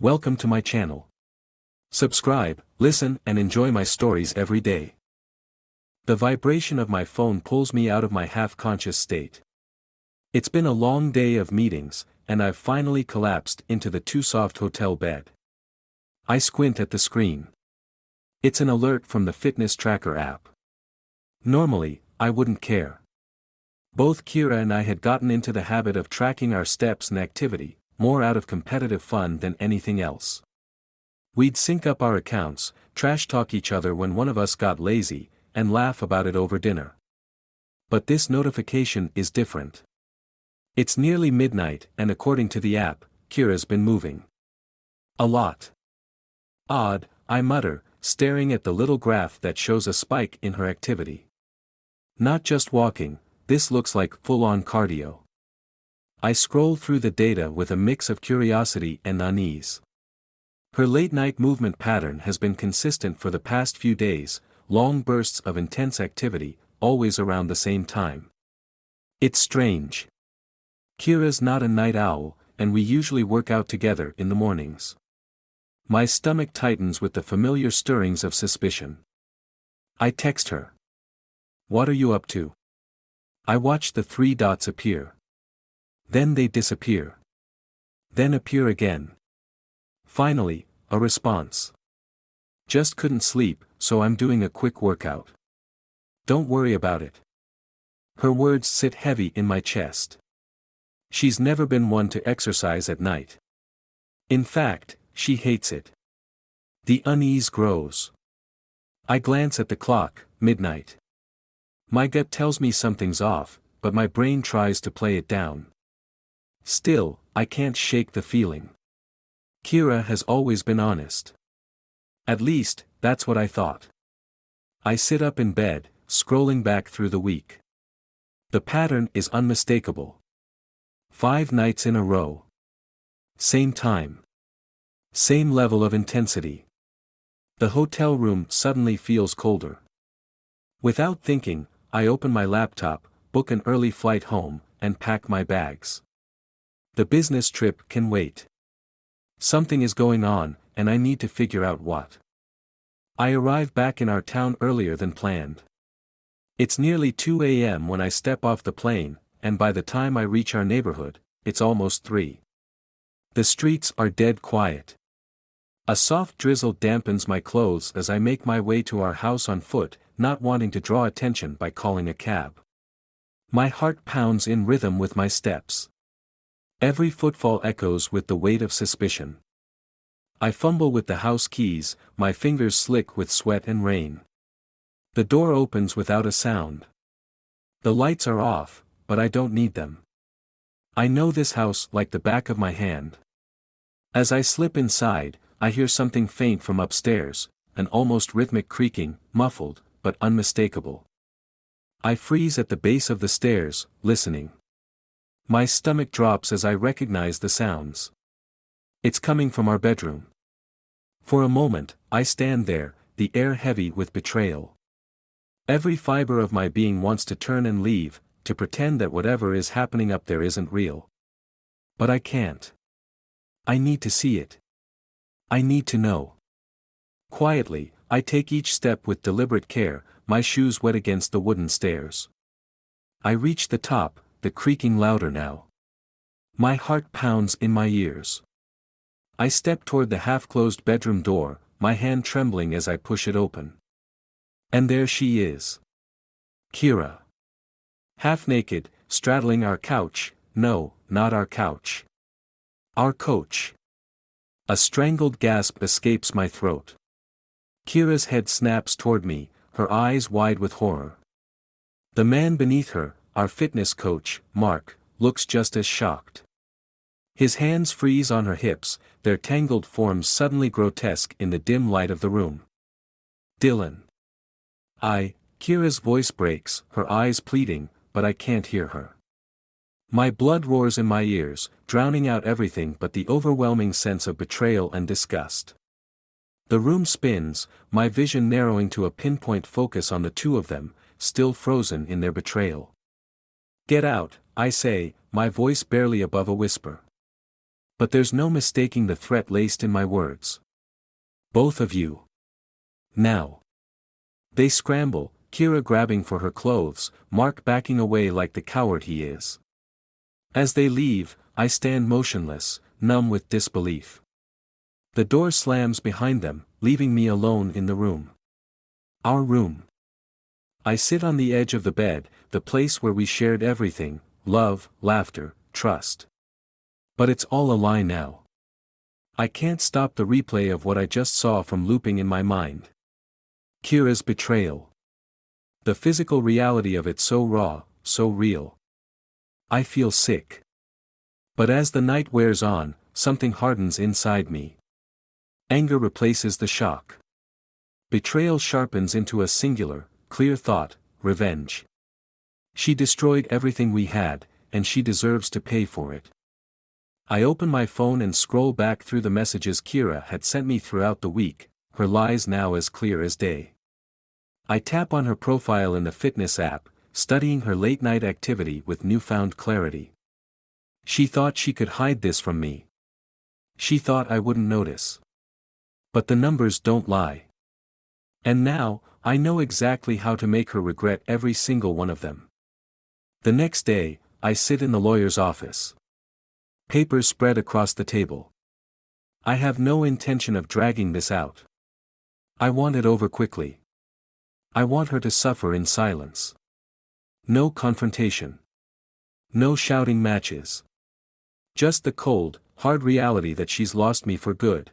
Welcome to my channel. Subscribe, listen, and enjoy my stories every day. The vibration of my phone pulls me out of my half-conscious state. It's been a long day of meetings, and I've finally collapsed into the too-soft hotel bed. I squint at the screen. It's an alert from the fitness tracker app. Normally, I wouldn't care. Both Kira and I had gotten into the habit of tracking our steps and activity, more out of competitive fun than anything else. We'd sync up our accounts, trash-talk each other when one of us got lazy, and laugh about it over dinner. But this notification is different. It's nearly midnight, and according to the app, Kira's been moving. A lot. Odd, I mutter, staring at the little graph that shows a spike in her activity. Not just walking, this looks like full-on cardio. I scroll through the data with a mix of curiosity and unease. Her late-night movement pattern has been consistent for the past few days, long bursts of intense activity, always around the same time. It's strange. Kira's not a night owl, and we usually work out together in the mornings. My stomach tightens with the familiar stirrings of suspicion. I text her. "What are you up to?" I watch the 3 dots appear. Then they disappear. Then appear again. Finally, a response. "Just couldn't sleep, so I'm doing a quick workout." Don't worry about it. Her words sit heavy in my chest. She's never been one to exercise at night. In fact, she hates it. The unease grows. I glance at the clock, midnight. My gut tells me something's off, but my brain tries to play it down. Still, I can't shake the feeling. Kira has always been honest. At least, that's what I thought. I sit up in bed, scrolling back through the week. The pattern is unmistakable. 5 nights in a row. Same time. Same level of intensity. The hotel room suddenly feels colder. Without thinking, I open my laptop, book an early flight home, and pack my bags. The business trip can wait. Something is going on, and I need to figure out what. I arrive back in our town earlier than planned. It's nearly 2 a.m. when I step off the plane, and by the time I reach our neighborhood, it's almost 3. The streets are dead quiet. A soft drizzle dampens my clothes as I make my way to our house on foot, not wanting to draw attention by calling a cab. My heart pounds in rhythm with my steps. Every footfall echoes with the weight of suspicion. I fumble with the house keys, my fingers slick with sweat and rain. The door opens without a sound. The lights are off, but I don't need them. I know this house like the back of my hand. As I slip inside, I hear something faint from upstairs, an almost rhythmic creaking, muffled, but unmistakable. I freeze at the base of the stairs, listening. My stomach drops as I recognize the sounds. It's coming from our bedroom. For a moment, I stand there, the air heavy with betrayal. Every fiber of my being wants to turn and leave, to pretend that whatever is happening up there isn't real. But I can't. I need to see it. I need to know. Quietly, I take each step with deliberate care, my shoes wet against the wooden stairs. I reach the top, the creaking louder now. My heart pounds in my ears. I step toward the half-closed bedroom door, my hand trembling as I push it open. And there she is. Kira. Half-naked, straddling our couch, no, not our couch. Our coach. A strangled gasp escapes my throat. Kira's head snaps toward me, her eyes wide with horror. The man beneath her, our fitness coach, Mark, looks just as shocked. His hands freeze on her hips, their tangled forms suddenly grotesque in the dim light of the room. "Dylan." Kira's voice breaks, her eyes pleading, but I can't hear her. My blood roars in my ears, drowning out everything but the overwhelming sense of betrayal and disgust. The room spins, my vision narrowing to a pinpoint focus on the 2 of them, still frozen in their betrayal. "Get out," I say, my voice barely above a whisper. But there's no mistaking the threat laced in my words. Both of you. Now. They scramble, Kira grabbing for her clothes, Mark backing away like the coward he is. As they leave, I stand motionless, numb with disbelief. The door slams behind them, leaving me alone in the room. Our room. I sit on the edge of the bed, the place where we shared everything, love, laughter, trust. But it's all a lie now. I can't stop the replay of what I just saw from looping in my mind. Kira's betrayal. The physical reality of it so raw, so real. I feel sick. But as the night wears on, something hardens inside me. Anger replaces the shock. Betrayal sharpens into a singular, clear thought: revenge. She destroyed everything we had, and she deserves to pay for it. I open my phone and scroll back through the messages Kira had sent me throughout the week, her lies now as clear as day. I tap on her profile in the fitness app, studying her late-night activity with newfound clarity. She thought she could hide this from me. She thought I wouldn't notice. But the numbers don't lie. And now, I know exactly how to make her regret every single one of them. The next day, I sit in the lawyer's office. Papers spread across the table. I have no intention of dragging this out. I want it over quickly. I want her to suffer in silence. No confrontation. No shouting matches. Just the cold, hard reality that she's lost me for good.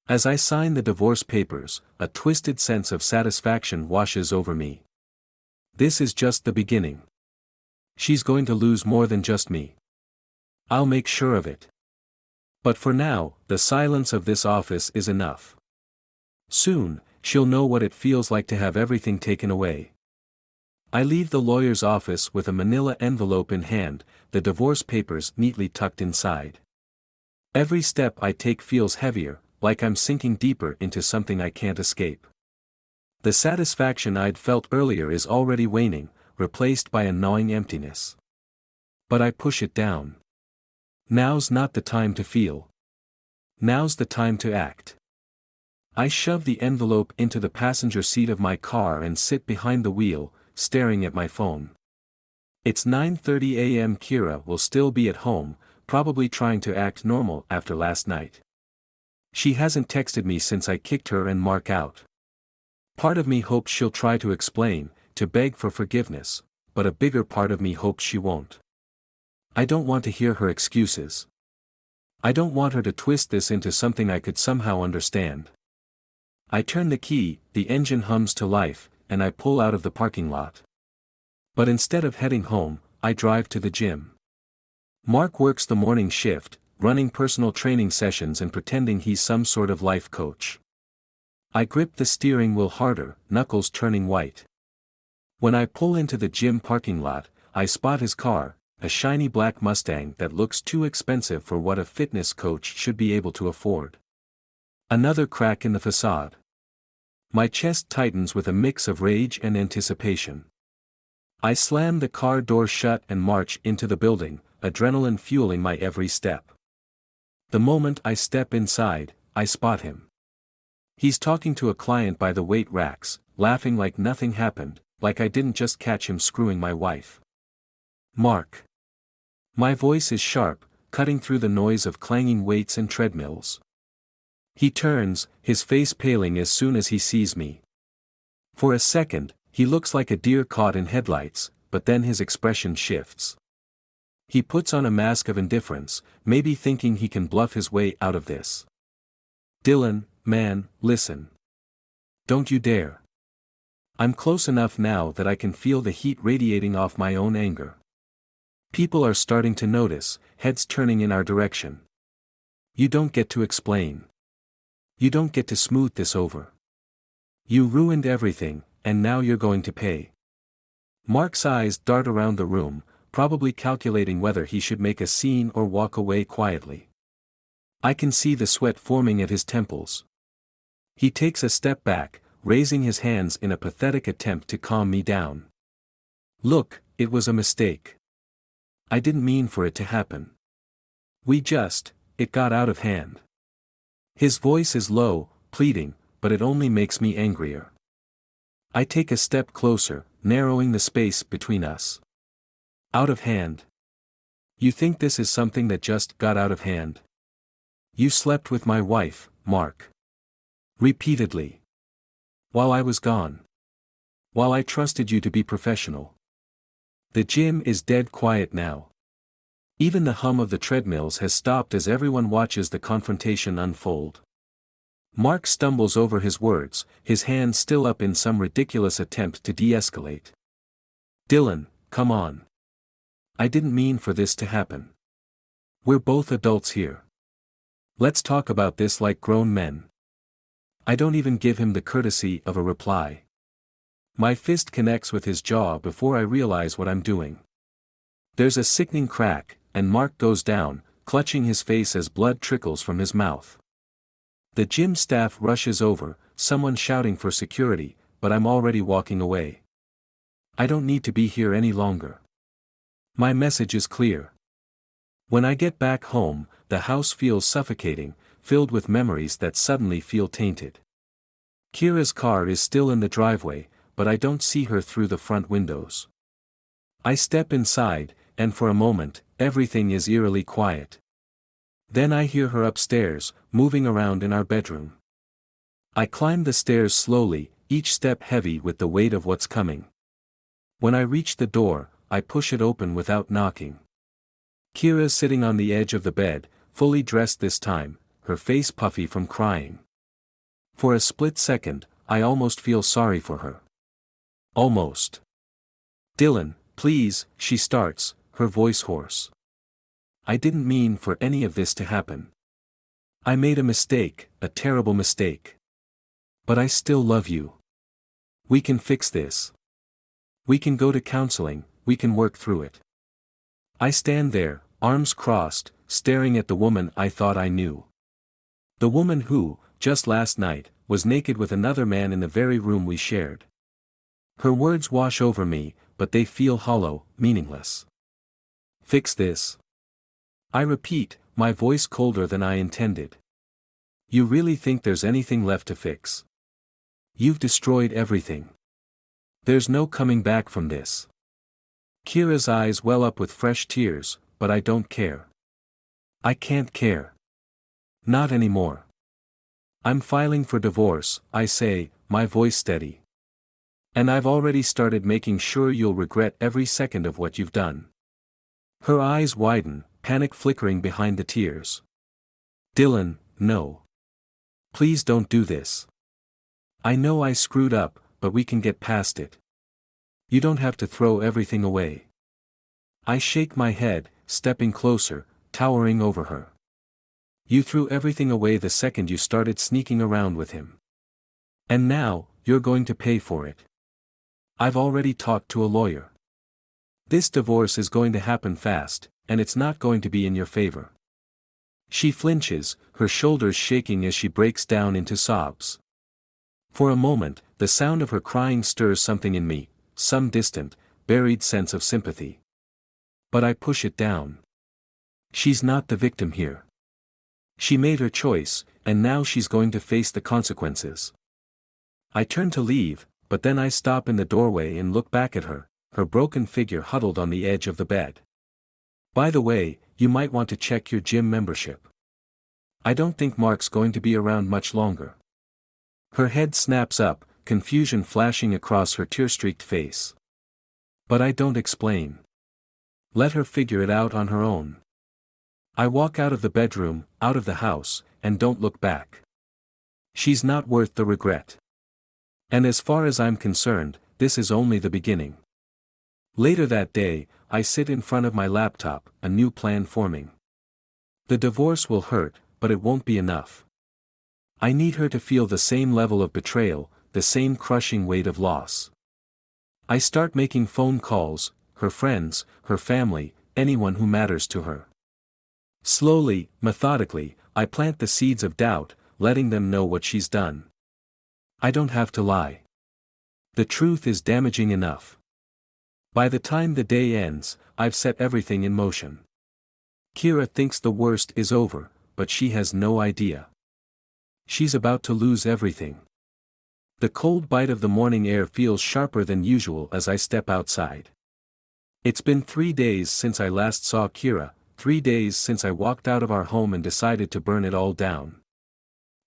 As I sign the divorce papers, a twisted sense of satisfaction washes over me. This is just the beginning. She's going to lose more than just me. I'll make sure of it. But for now, the silence of this office is enough. Soon, she'll know what it feels like to have everything taken away. I leave the lawyer's office with a manila envelope in hand, the divorce papers neatly tucked inside. Every step I take feels heavier, like I'm sinking deeper into something I can't escape. The satisfaction I'd felt earlier is already waning, replaced by a gnawing emptiness. But I push it down. Now's not the time to feel. Now's the time to act. I shove the envelope into the passenger seat of my car and sit behind the wheel, staring at my phone. It's 9:30 a.m. Kira will still be at home, probably trying to act normal after last night. She hasn't texted me since I kicked her and Mark out. Part of me hopes she'll try to explain, to beg for forgiveness, but a bigger part of me hopes she won't. I don't want to hear her excuses. I don't want her to twist this into something I could somehow understand. I turn the key, the engine hums to life, and I pull out of the parking lot. But instead of heading home, I drive to the gym. Mark works the morning shift, running personal training sessions and pretending he's some sort of life coach. I grip the steering wheel harder, knuckles turning white. When I pull into the gym parking lot, I spot his car, a shiny black Mustang that looks too expensive for what a fitness coach should be able to afford. Another crack in the facade. My chest tightens with a mix of rage and anticipation. I slam the car door shut and march into the building, adrenaline fueling my every step. The moment I step inside, I spot him. He's talking to a client by the weight racks, laughing like nothing happened, like I didn't just catch him screwing my wife. Mark. My voice is sharp, cutting through the noise of clanging weights and treadmills. He turns, his face paling as soon as he sees me. For a second, he looks like a deer caught in headlights, but then his expression shifts. He puts on a mask of indifference, maybe thinking he can bluff his way out of this. Dylan, man, listen. Don't you dare. I'm close enough now that I can feel the heat radiating off my own anger. People are starting to notice, heads turning in our direction. You don't get to explain. You don't get to smooth this over. You ruined everything, and now you're going to pay. Mark's eyes dart around the room, probably calculating whether he should make a scene or walk away quietly. I can see the sweat forming at his temples. He takes a step back, raising his hands in a pathetic attempt to calm me down. Look, it was a mistake. I didn't mean for it to happen. We just it got out of hand. His voice is low, pleading, but it only makes me angrier. I take a step closer, narrowing the space between us. Out of hand. You think this is something that just got out of hand? You slept with my wife, Mark. Repeatedly. While I was gone. While I trusted you to be professional. The gym is dead quiet now. Even the hum of the treadmills has stopped as everyone watches the confrontation unfold. Mark stumbles over his words, his hands still up in some ridiculous attempt to de-escalate. Dylan, come on. I didn't mean for this to happen. We're both adults here. Let's talk about this like grown men. I don't even give him the courtesy of a reply. My fist connects with his jaw before I realize what I'm doing. There's a sickening crack, and Mark goes down, clutching his face as blood trickles from his mouth. The gym staff rushes over, someone shouting for security, but I'm already walking away. I don't need to be here any longer. My message is clear. When I get back home, the house feels suffocating, filled with memories that suddenly feel tainted. Kira's car is still in the driveway, but I don't see her through the front windows. I step inside, and for a moment, everything is eerily quiet. Then I hear her upstairs, moving around in our bedroom. I climb the stairs slowly, each step heavy with the weight of what's coming. When I reach the door, I push it open without knocking. Kira's sitting on the edge of the bed, fully dressed this time, her face puffy from crying. For a split second, I almost feel sorry for her. Almost. Dylan, please, she starts, her voice hoarse. I didn't mean for any of this to happen. I made a mistake, a terrible mistake. But I still love you. We can fix this. We can go to counseling, we can work through it. I stand there, arms crossed, staring at the woman I thought I knew. The woman who, just last night, was naked with another man in the very room we shared. Her words wash over me, but they feel hollow, meaningless. Fix this. I repeat, my voice colder than I intended. You really think there's anything left to fix? You've destroyed everything. There's no coming back from this. Kira's eyes well up with fresh tears, but I don't care. I can't care. Not anymore. I'm filing for divorce, I say, my voice steady. And I've already started making sure you'll regret every second of what you've done. Her eyes widen, panic flickering behind the tears. Dylan, no. Please don't do this. I know I screwed up, but we can get past it. You don't have to throw everything away. I shake my head, stepping closer, towering over her. You threw everything away the second you started sneaking around with him. And now, you're going to pay for it. I've already talked to a lawyer. This divorce is going to happen fast, and it's not going to be in your favor. She flinches, her shoulders shaking as she breaks down into sobs. For a moment, the sound of her crying stirs something in me, some distant, buried sense of sympathy. But I push it down. She's not the victim here. She made her choice, and now she's going to face the consequences. I turn to leave, but then I stop in the doorway and look back at her, her broken figure huddled on the edge of the bed. By the way, you might want to check your gym membership. I don't think Mark's going to be around much longer. Her head snaps up, confusion flashing across her tear-streaked face. But I don't explain. Let her figure it out on her own. I walk out of the bedroom, out of the house, and don't look back. She's not worth the regret. And as far as I'm concerned, this is only the beginning. Later that day, I sit in front of my laptop, a new plan forming. The divorce will hurt, but it won't be enough. I need her to feel the same level of betrayal, the same crushing weight of loss. I start making phone calls, her friends, her family, anyone who matters to her. Slowly, methodically, I plant the seeds of doubt, letting them know what she's done. I don't have to lie. The truth is damaging enough. By the time the day ends, I've set everything in motion. Kira thinks the worst is over, but she has no idea. She's about to lose everything. The cold bite of the morning air feels sharper than usual as I step outside. It's been 3 days since I last saw Kira, 3 days since I walked out of our home and decided to burn it all down.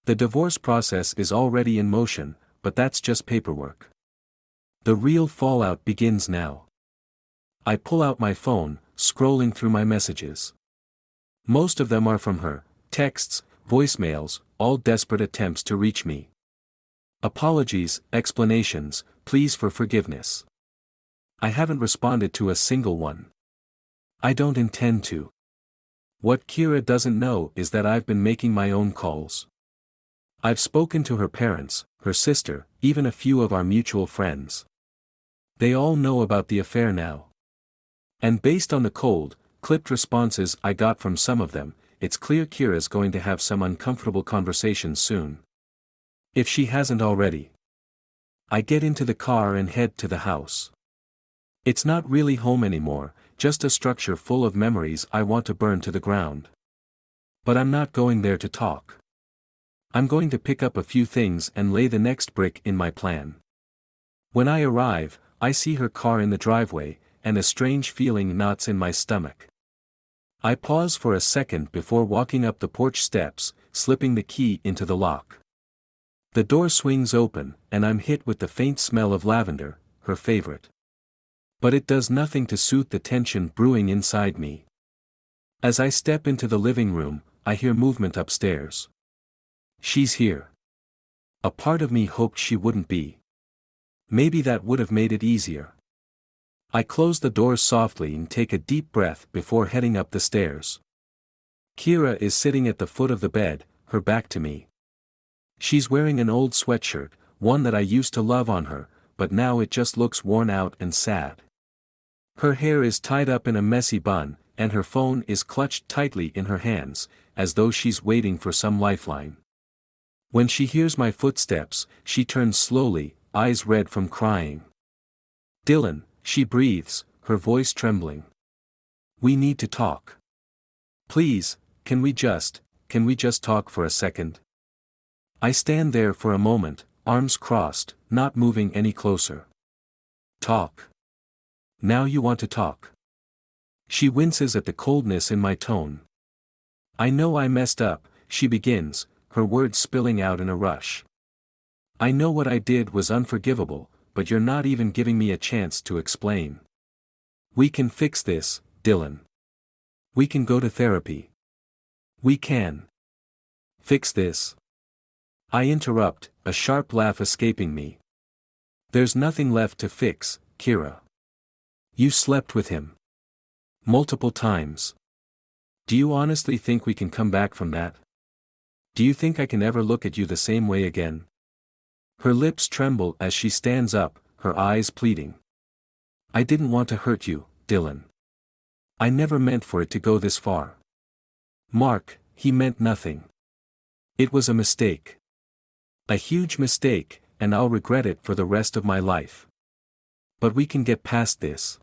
The divorce process is already in motion, but that's just paperwork. The real fallout begins now. I pull out my phone, scrolling through my messages. Most of them are from her, texts, voicemails, all desperate attempts to reach me. Apologies, explanations, pleas for forgiveness. I haven't responded to a single one. I don't intend to. What Kira doesn't know is that I've been making my own calls. I've spoken to her parents, her sister, even a few of our mutual friends. They all know about the affair now. And based on the cold, clipped responses I got from some of them, it's clear Kira's going to have some uncomfortable conversations soon. If she hasn't already. I get into the car and head to the house. It's not really home anymore, just a structure full of memories I want to burn to the ground. But I'm not going there to talk. I'm going to pick up a few things and lay the next brick in my plan. When I arrive, I see her car in the driveway, and a strange feeling knots in my stomach. I pause for a second before walking up the porch steps, slipping the key into the lock. The door swings open, and I'm hit with the faint smell of lavender, her favorite. But it does nothing to soothe the tension brewing inside me. As I step into the living room, I hear movement upstairs. She's here. A part of me hoped she wouldn't be. Maybe that would have made it easier. I close the doors softly and take a deep breath before heading up the stairs. Kira is sitting at the foot of the bed, her back to me. She's wearing an old sweatshirt, one that I used to love on her, but now it just looks worn out and sad. Her hair is tied up in a messy bun, and her phone is clutched tightly in her hands, as though she's waiting for some lifeline. When she hears my footsteps, she turns slowly, eyes red from crying. "Dylan," she breathes, her voice trembling. "We need to talk. Please, can we just talk for a second?" I stand there for a moment, arms crossed, not moving any closer. "Talk. Now you want to talk?" She winces at the coldness in my tone. "I know I messed up," she begins, her words spilling out in a rush. "I know what I did was unforgivable, but you're not even giving me a chance to explain. We can fix this, Dylan. We can go to therapy. We can fix this." I interrupt, a sharp laugh escaping me. "There's nothing left to fix, Kira. You slept with him. Multiple times. Do you honestly think we can come back from that? Do you think I can ever look at you the same way again?" Her lips tremble as she stands up, her eyes pleading. "I didn't want to hurt you, Dylan. I never meant for it to go this far. Mark, he meant nothing. It was a mistake. A huge mistake, and I'll regret it for the rest of my life. But we can get past this.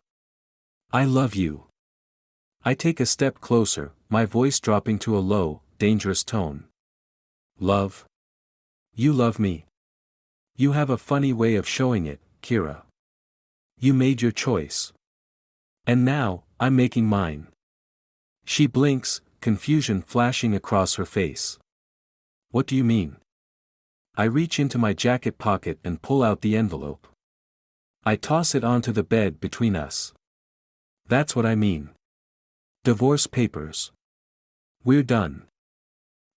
I love you." I take a step closer, my voice dropping to a low, dangerous tone. "Love? You love me? You have a funny way of showing it, Kira. You made your choice. And now, I'm making mine." She blinks, confusion flashing across her face. "What do you mean?" I reach into my jacket pocket and pull out the envelope. I toss it onto the bed between us. "That's what I mean. Divorce papers. We're done."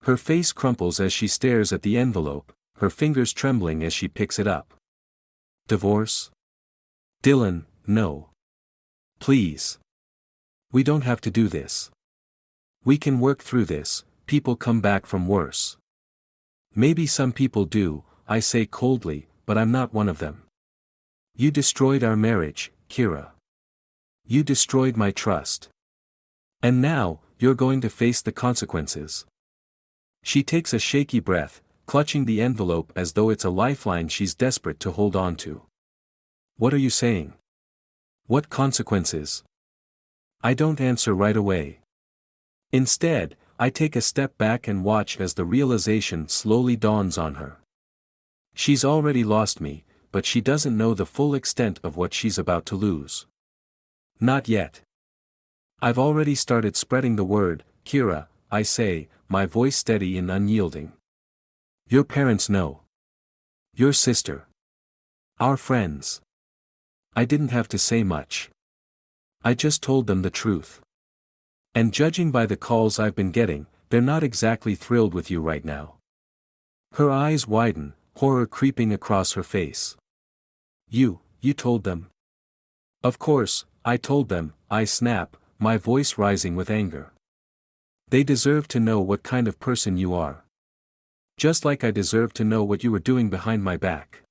Her face crumples as she stares at the envelope, her fingers trembling as she picks it up. "Divorce? Dylan, no. Please. We don't have to do this. We can work through this, people come back from worse." "Maybe some people do," I say coldly, "but I'm not one of them. You destroyed our marriage, Kira. You destroyed my trust. And now, you're going to face the consequences." She takes a shaky breath, clutching the envelope as though it's a lifeline she's desperate to hold on to. "What are you saying? What consequences?" I don't answer right away. Instead, I take a step back and watch as the realization slowly dawns on her. She's already lost me, but she doesn't know the full extent of what she's about to lose. Not yet. I've already started spreading the word. Kira, I say, my voice steady and unyielding. Your parents know. Your sister. Our friends. I didn't have to say much. I just told them the truth. And judging by the calls I've been getting, they're not exactly thrilled with you right now. Her eyes widen, horror creeping across her face. You told them? Of course, I told them, I snap, my voice rising with anger. They deserve to know what kind of person you are. Just like I deserve to know what you were doing behind my back.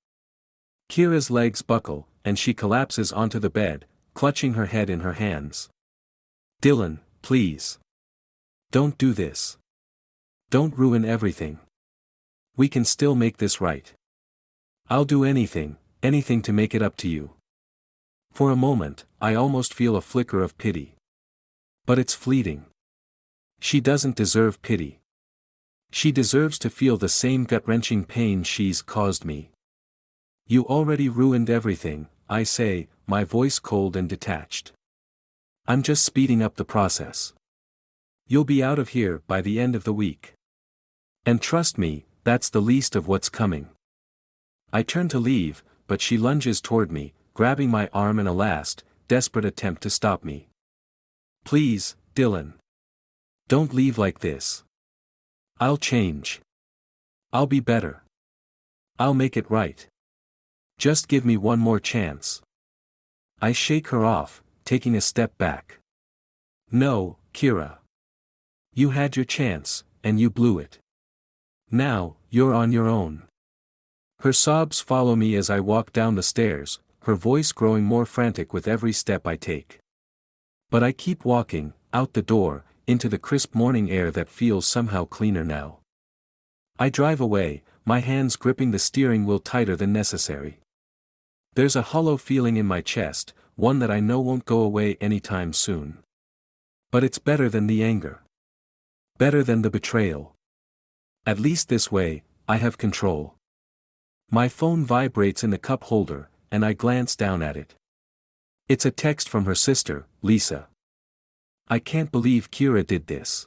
Kira's legs buckle, and she collapses onto the bed, clutching her head in her hands. Dylan, please. Don't do this. Don't ruin everything. We can still make this right. I'll do anything to make it up to you. For a moment, I almost feel a flicker of pity. But it's fleeting. She doesn't deserve pity. She deserves to feel the same gut-wrenching pain she's caused me. You already ruined everything, I say, my voice cold and detached. I'm just speeding up the process. You'll be out of here by the end of the week. And trust me, that's the least of what's coming. I turn to leave, but she lunges toward me, grabbing my arm in a last, desperate attempt to stop me. Please, Dylan. Don't leave like this. I'll change. I'll be better. I'll make it right. Just give me one more chance. I shake her off, taking a step back. No, Kira. You had your chance, and you blew it. Now, you're on your own. Her sobs follow me as I walk down the stairs, her voice growing more frantic with every step I take. But I keep walking, out the door, into the crisp morning air that feels somehow cleaner now. I drive away, my hands gripping the steering wheel tighter than necessary. There's a hollow feeling in my chest, one that I know won't go away anytime soon. But it's better than the anger. Better than the betrayal. At least this way, I have control. My phone vibrates in the cup holder, and I glance down at it. It's a text from her sister, Lisa. I can't believe Kira did this.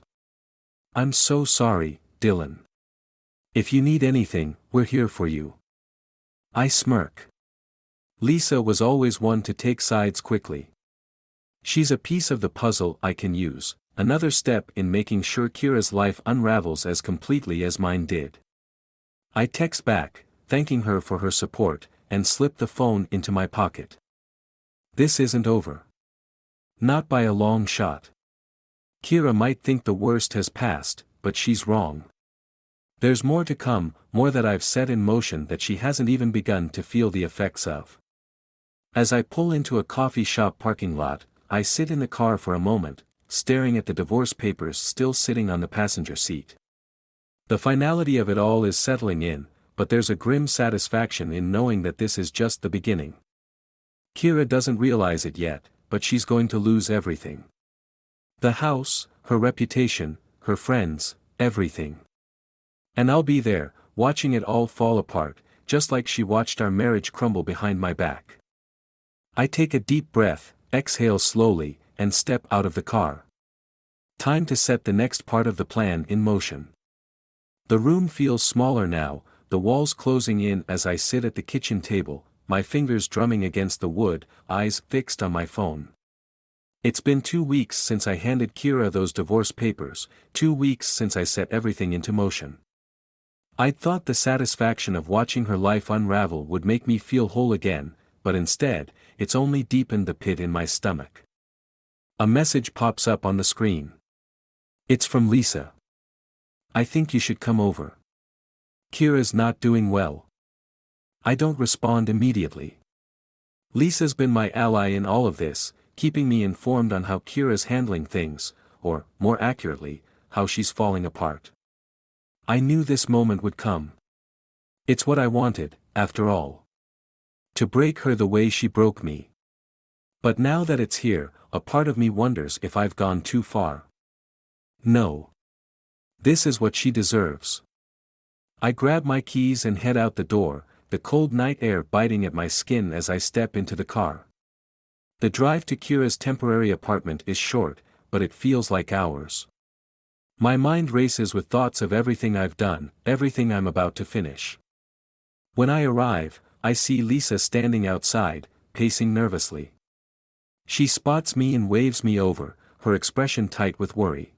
I'm so sorry, Dylan. If you need anything, we're here for you. I smirk. Lisa was always one to take sides quickly. She's a piece of the puzzle I can use, another step in making sure Kira's life unravels as completely as mine did. I text back, thanking her for her support, and slip the phone into my pocket. This isn't over. Not by a long shot. Kira might think the worst has passed, but she's wrong. There's more to come, more that I've set in motion that she hasn't even begun to feel the effects of. As I pull into a coffee shop parking lot, I sit in the car for a moment, staring at the divorce papers still sitting on the passenger seat. The finality of it all is settling in, but there's a grim satisfaction in knowing that this is just the beginning. Kira doesn't realize it yet, but she's going to lose everything. The house, her reputation, her friends, everything. And I'll be there, watching it all fall apart, just like she watched our marriage crumble behind my back. I take a deep breath, exhale slowly, and step out of the car. Time to set the next part of the plan in motion. The room feels smaller now, the walls closing in as I sit at the kitchen table, my fingers drumming against the wood, eyes fixed on my phone. It's been 2 weeks since I handed Kira those divorce papers, 2 weeks since I set everything into motion. I'd thought the satisfaction of watching her life unravel would make me feel whole again, but instead, it's only deepened the pit in my stomach. A message pops up on the screen. It's from Lisa. I think you should come over. Kira's not doing well. I don't respond immediately. Lisa's been my ally in all of this, keeping me informed on how Kira's handling things, or, more accurately, how she's falling apart. I knew this moment would come. It's what I wanted, after all. To break her the way she broke me. But now that it's here, a part of me wonders if I've gone too far. No. This is what she deserves. I grab my keys and head out the door, the cold night air biting at my skin as I step into the car. The drive to Kira's temporary apartment is short, but it feels like hours. My mind races with thoughts of everything I've done, everything I'm about to finish. When I arrive, I see Lisa standing outside, pacing nervously. She spots me and waves me over, her expression tight with worry.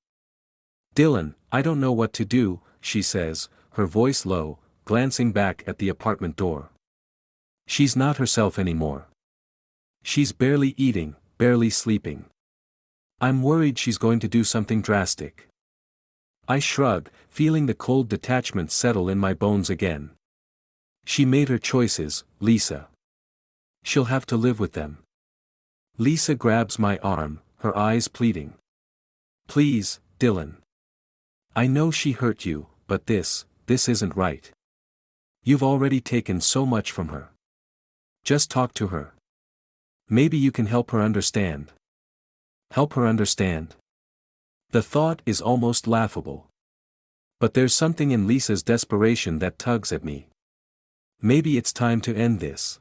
"Dylan, I don't know what to do," she says, her voice low, glancing back at the apartment door. She's not herself anymore. She's barely eating, barely sleeping. I'm worried she's going to do something drastic. I shrug, feeling the cold detachment settle in my bones again. She made her choices, Lisa. She'll have to live with them. Lisa grabs my arm, her eyes pleading. "Please, Dylan. I know she hurt you, but this isn't right. You've already taken so much from her. Just talk to her. Maybe you can help her understand." Help her understand? The thought is almost laughable. But there's something in Lisa's desperation that tugs at me. Maybe it's time to end this.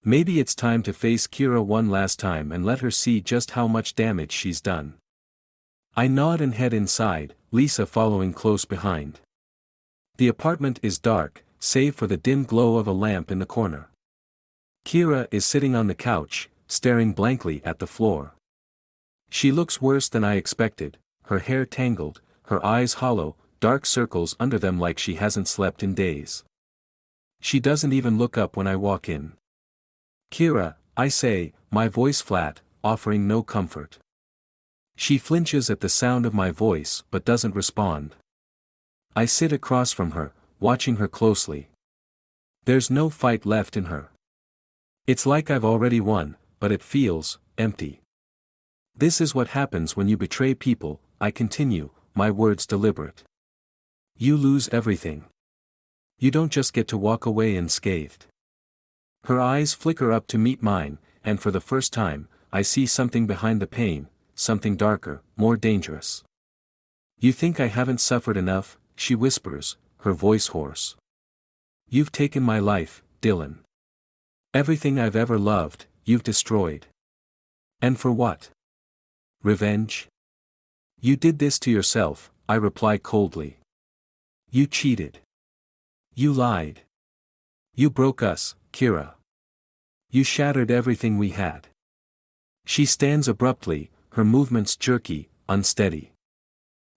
Maybe it's time to face Kira one last time and let her see just how much damage she's done. I nod and head inside, Lisa following close behind. The apartment is dark, save for the dim glow of a lamp in the corner. Kira is sitting on the couch, staring blankly at the floor. She looks worse than I expected, her hair tangled, her eyes hollow, dark circles under them like she hasn't slept in days. She doesn't even look up when I walk in. "Kira," I say, my voice flat, offering no comfort. She flinches at the sound of my voice but doesn't respond. I sit across from her, watching her closely. There's no fight left in her. It's like I've already won, but it feels empty. "This is what happens when you betray people," I continue, my words deliberate. "You lose everything. You don't just get to walk away unscathed." Her eyes flicker up to meet mine, and for the first time, I see something behind the pain, something darker, more dangerous. "You think I haven't suffered enough?" she whispers, her voice hoarse. "You've taken my life, Dylan. Everything I've ever loved, you've destroyed. And for what? Revenge? You did this to yourself," I reply coldly. "You cheated. You lied. You broke us, Kira. You shattered everything we had." She stands abruptly, her movements jerky, unsteady.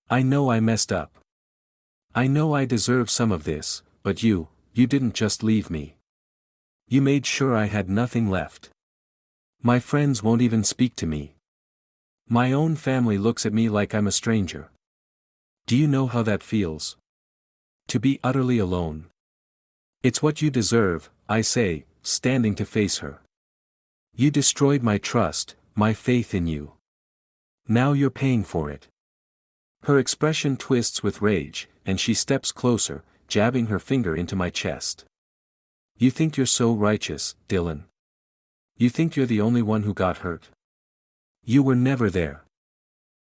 "I know I messed up. I know I deserve some of this, but you didn't just leave me. You made sure I had nothing left. My friends won't even speak to me. My own family looks at me like I'm a stranger. Do you know how that feels? To be utterly alone. It's what you deserve," I say, standing to face her. "You destroyed my trust, my faith in you. Now you're paying for it." Her expression twists with rage, and she steps closer, jabbing her finger into my chest. "You think you're so righteous, Dylan? You think you're the only one who got hurt? You were never there.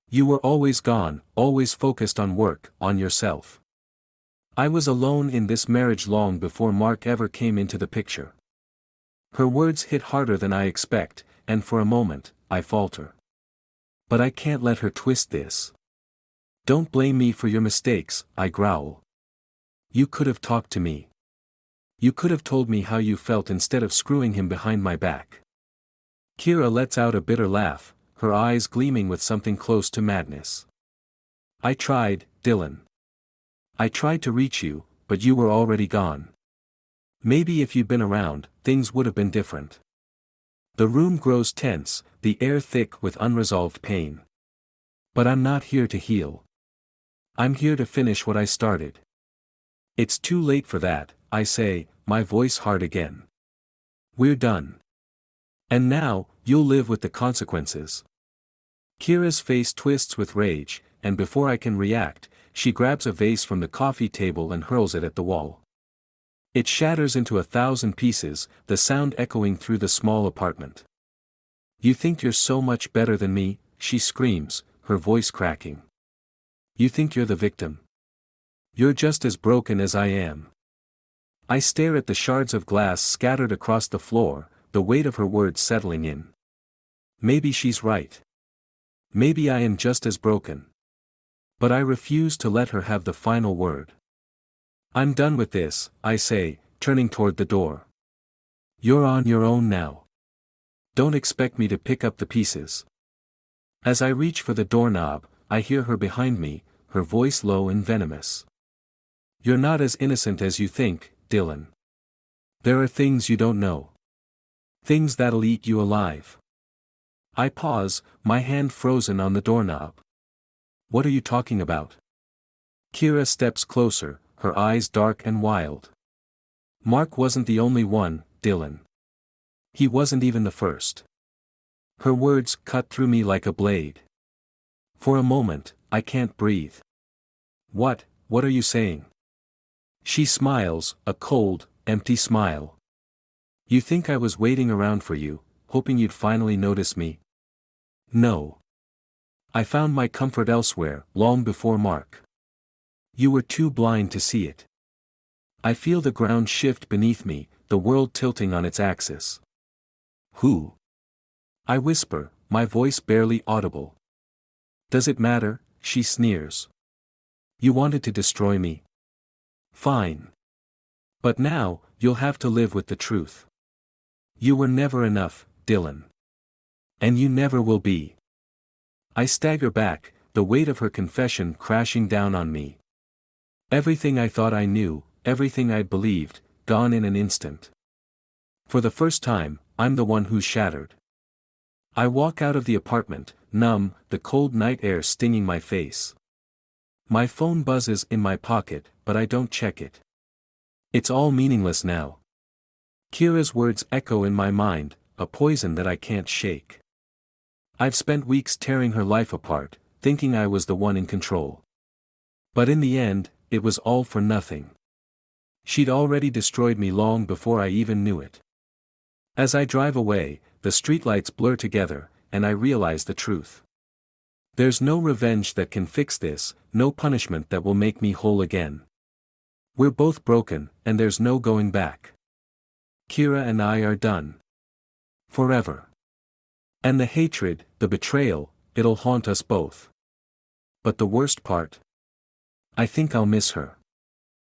You were always gone, always focused on work, on yourself. I was alone in this marriage long before Mark ever came into the picture." Her words hit harder than I expect, and for a moment, I falter. But I can't let her twist this. "Don't blame me for your mistakes," I growl. "You could have talked to me. You could have told me how you felt instead of screwing him behind my back." Kira lets out a bitter laugh, her eyes gleaming with something close to madness. "I tried, Dylan. I tried to reach you, but you were already gone. Maybe if you'd been around, things would have been different." The room grows tense, the air thick with unresolved pain. But I'm not here to heal. I'm here to finish what I started. "It's too late for that," I say, my voice hard again. "We're done. And now, you'll live with the consequences." Kira's face twists with rage, and before I can react, she grabs a vase from the coffee table and hurls it at the wall. It shatters into 1,000 pieces, the sound echoing through the small apartment. "You think you're so much better than me," she screams, her voice cracking. You think you're the victim. You're just as broken as I am. I stare at the shards of glass scattered across the floor, the weight of her words settling in. Maybe she's right. Maybe I am just as broken. But I refuse to let her have the final word. I'm done with this, I say, turning toward the door. You're on your own now. Don't expect me to pick up the pieces. As I reach for the doorknob, I hear her behind me, her voice low and venomous. You're not as innocent as you think, Dylan. There are things you don't know. Things that'll eat you alive. I pause, my hand frozen on the doorknob. What are you talking about? Kira steps closer, her eyes dark and wild. Mark wasn't the only one, Dylan. He wasn't even the first. Her words cut through me like a blade. For a moment, I can't breathe. What are you saying? She smiles, a cold, empty smile. You think I was waiting around for you, hoping you'd finally notice me? No. I found my comfort elsewhere, long before Mark. You were too blind to see it. I feel the ground shift beneath me, the world tilting on its axis. Who? I whisper, my voice barely audible. Does it matter? She sneers. You wanted to destroy me. Fine. But now, you'll have to live with the truth. You were never enough, Dylan. And you never will be. I stagger back, the weight of her confession crashing down on me. Everything I thought I knew, everything I'd believed, gone in an instant. For the first time, I'm the one who's shattered. I walk out of the apartment, numb, the cold night air stinging my face. My phone buzzes in my pocket, but I don't check it. It's all meaningless now. Kira's words echo in my mind, a poison that I can't shake. I've spent weeks tearing her life apart, thinking I was the one in control. But in the end, it was all for nothing. She'd already destroyed me long before I even knew it. As I drive away, the streetlights blur together, and I realize the truth. There's no revenge that can fix this, no punishment that will make me whole again. We're both broken, and there's no going back. Kira and I are done. Forever. And the hatred, the betrayal, it'll haunt us both. But the worst part? I think I'll miss her.